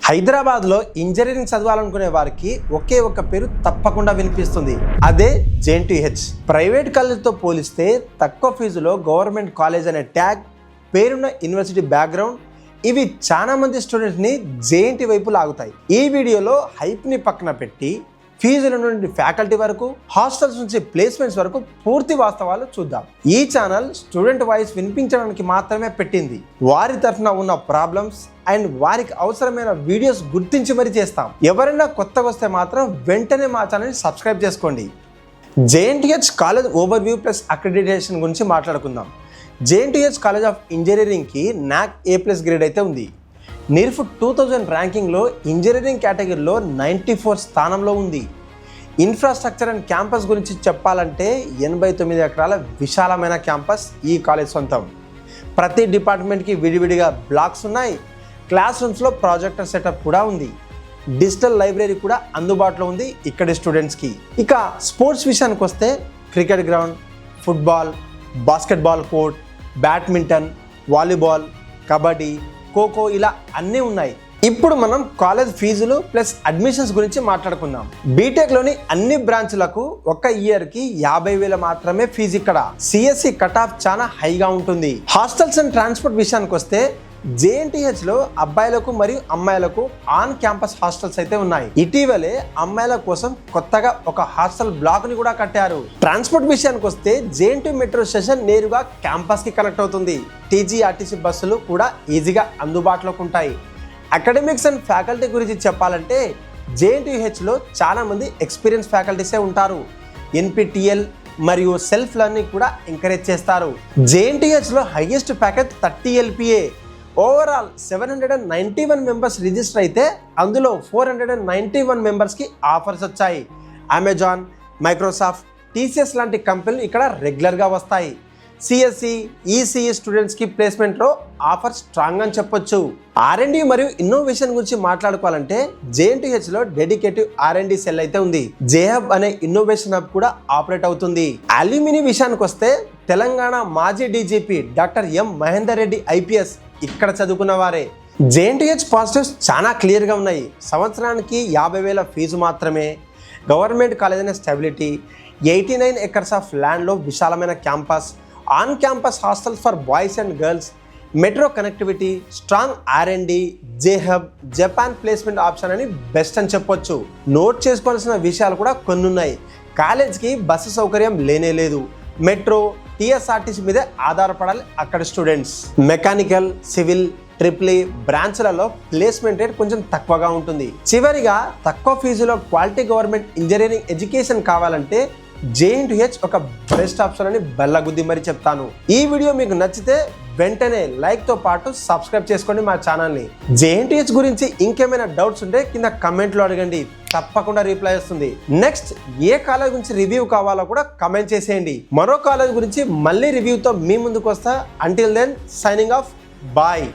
హైదరాబాద్లో ఇంజనీరింగ్ చదవాలనుకునే వారికి ఒకే ఒక పేరు తప్పకుండా వినిపిస్తుంది. అదే జేఎన్టీహెచ్. ప్రైవేట్ కాలేజీతో పోలిస్తే తక్కువ ఫీజులో గవర్నమెంట్ కాలేజ్ అనే ట్యాగ్, పేరున్న యూనివర్సిటీ బ్యాక్గ్రౌండ్, ఇవి చాలా మంది స్టూడెంట్స్ని జేఎన్టీ వైపు లాగుతాయి. ఈ వీడియోలో హైప్ని పక్కన పెట్టి ఫీజుల నుండి ఫ్యాకల్టీ వరకు, హాస్టల్స్ నుంచి ప్లేస్మెంట్స్ వరకు పూర్తి వాస్తవాలు చూద్దాం. ఈ ఛానల్ స్టూడెంట్ వాయిస్ వినిపించడానికి మాత్రమే పెట్టింది. వారి తరఫున ఉన్న ప్రాబ్లమ్స్ అండ్ వారికి అవసరమైన వీడియోస్ గుర్తించి మరీ చేస్తాం. ఎవరైనా కొత్తగా వస్తే మాత్రం వెంటనే మా ఛానల్ని సబ్స్క్రైబ్ చేసుకోండి. JNTH college overview plus accreditation గురించి మాట్లాడుకుందాం. జేఎన్టీహెచ్ కాలేజ్ ఆఫ్ ఇంజనీరింగ్కి NAAC A+ గ్రేడ్ అయితే ఉంది. NIRF 2000 ర్యాంకింగ్లో ఇంజనీరింగ్ కేటగిరీలో 94 స్థానంలో ఉంది. ఇన్ఫ్రాస్ట్రక్చర్ అండ్ క్యాంపస్ గురించి చెప్పాలంటే 89 ఎకరాల విశాలమైన క్యాంపస్ ఈ కాలేజ్ సొంతం. ప్రతి డిపార్ట్మెంట్కి విడివిడిగా బ్లాక్స్ ఉన్నాయి. క్లాస్ రూమ్స్లో ప్రాజెక్టర్ సెటప్ కూడా ఉంది. డిజిటల్ లైబ్రరీ కూడా అందుబాటులో ఉంది ఇక్కడి స్టూడెంట్స్కి. ఇక స్పోర్ట్స్ విషయానికి వస్తే cricket ground, football, basketball court, badminton, volleyball, kabaddi, kho kho ఇలా అన్నీ ఉన్నాయి. ఇప్పుడు మనం కాలేజ్ ఫీజులు ప్లస్ అడ్మిషన్స్ గురించి మాట్లాడుకుందాం. బీటెక్లోని అన్ని బ్రాంచ్లకు ఒక ఇయర్కి 50,000 మాత్రమే ఫీజు. ఇక్కడ సిఎస్సి కట్ ఆఫ్ చాలా హైగా ఉంటుంది. హాస్టల్స్ అండ్ ట్రాన్స్పోర్ట్ విషయానికి వస్తే జేఎన్టీహెచ్లో అబ్బాయిలకు మరియు అమ్మాయిలకు ఆన్ క్యాంపస్ హాస్టల్స్ అయితే ఉన్నాయి. ఇటీవలే అమ్మాయిల కోసం కొత్తగా ఒక హాస్టల్ బ్లాక్ని కూడా కట్టారు. ట్రాన్స్పోర్ట్ విషయానికి వస్తే జేఎన్టీ మెట్రో స్టేషన్ నేరుగా క్యాంపస్కి కనెక్ట్ అవుతుంది. టీజీఆర్టీసీ బస్సులు కూడా ఈజీగా అందుబాటులోకి ఉంటాయి. అకాడమిక్స్ అండ్ ఫ్యాకల్టీ గురించి చెప్పాలంటే జేఎన్టీహెచ్లో చాలామంది ఎక్స్పీరియన్స్ ఫ్యాకల్టీసే ఉంటారు. NPTEL మరియు సెల్ఫ్ లెర్నింగ్ కూడా ఎంకరేజ్ చేస్తారు. జేఎన్టీహెచ్లో highest package 30 LPA. Overall 791 members register అయితే అందులో 491 మెంబర్స్కి ఆఫర్స్ వచ్చాయి. అమెజాన్, మైక్రోసాఫ్ట్, TCS లాంటి కంపెనీలు ఇక్కడ రెగ్యులర్గా వస్తాయి. CSE, ECE స్టూడెంట్స్కి ప్లేస్మెంట్లో ఆఫర్ స్ట్రాంగ్ అని చెప్పొచ్చు. R&D మరియు ఇన్నోవేషన్ గురించి మాట్లాడుకోవాలంటే జేఎన్టీహెచ్లో డెడికేటివ్ R&D సెల్ అయితే ఉంది. జేహబ్ అనే ఇన్నోవేషన్ హబ్ కూడా ఆపరేట్ అవుతుంది. అల్యూమిని విషయానికి వస్తే తెలంగాణ మాజీ DGP doctor M. Mahender Reddy IPS ఇక్కడ చదువుకున్న వారే. జేఎన్టీహెచ్ పాజిటివ్స్ చాలా క్లియర్గా ఉన్నాయి. సంవత్సరానికి 50,000 ఫీజు మాత్రమే, గవర్నమెంట్ కాలేజ్ అనే స్టెబిలిటీ, 89 ఎకర్స్ ఆఫ్ ల్యాండ్లో విశాలమైన campus, on campus hostels for boys and girls, metro connectivity, strong R&D, జేహబ్, జపాన్ ప్లేస్మెంట్ ఆప్షన్ అని బెస్ట్ అని చెప్పొచ్చు. నోట్ చేసుకోవాల్సిన విషయాలు కూడా కొన్ని ఉన్నాయి. కాలేజ్కి బస్సు సౌకర్యం లేనే లేదు. మెట్రో, TSRTC మీదే ఆధారపడాలి అక్కడ students. Mechanical, civil, triple E బ్రాంచ్లలో ప్లేస్మెంట్ రేట్ కొంచెం తక్కువగా ఉంటుంది. చివరిగా తక్కువ ఫీజులో క్వాలిటీ గవర్నమెంట్ ఇంజనీరింగ్ ఎడ్యుకేషన్ కావాలంటే జేఎన్టీహెచ్ ఒక బెస్ట్ ఆప్షన్ అని బెల్లగుద్ది మరి చెప్తాను. ఈ వీడియో మీకు నచ్చితే వెంటనే లైక్తో పాటు సబ్స్క్రైబ్ చేసుకోండి మా ఛానల్ని. జేఎన్టీహెచ్ గురించి ఇంకేమైనా డౌట్స్ ఉంటే కింద కమెంట్లో అడగండి, తప్పకుండా రిప్లై వస్తుంది. నెక్స్ట్ ఏ కాలేజ్ గురించి రివ్యూ కావాలో కూడా కమెంట్ చేసేయండి. మరో కాలేజ్ గురించి మళ్ళీ రివ్యూతో మీ ముందుకు వస్తా. Until then signing off, bye.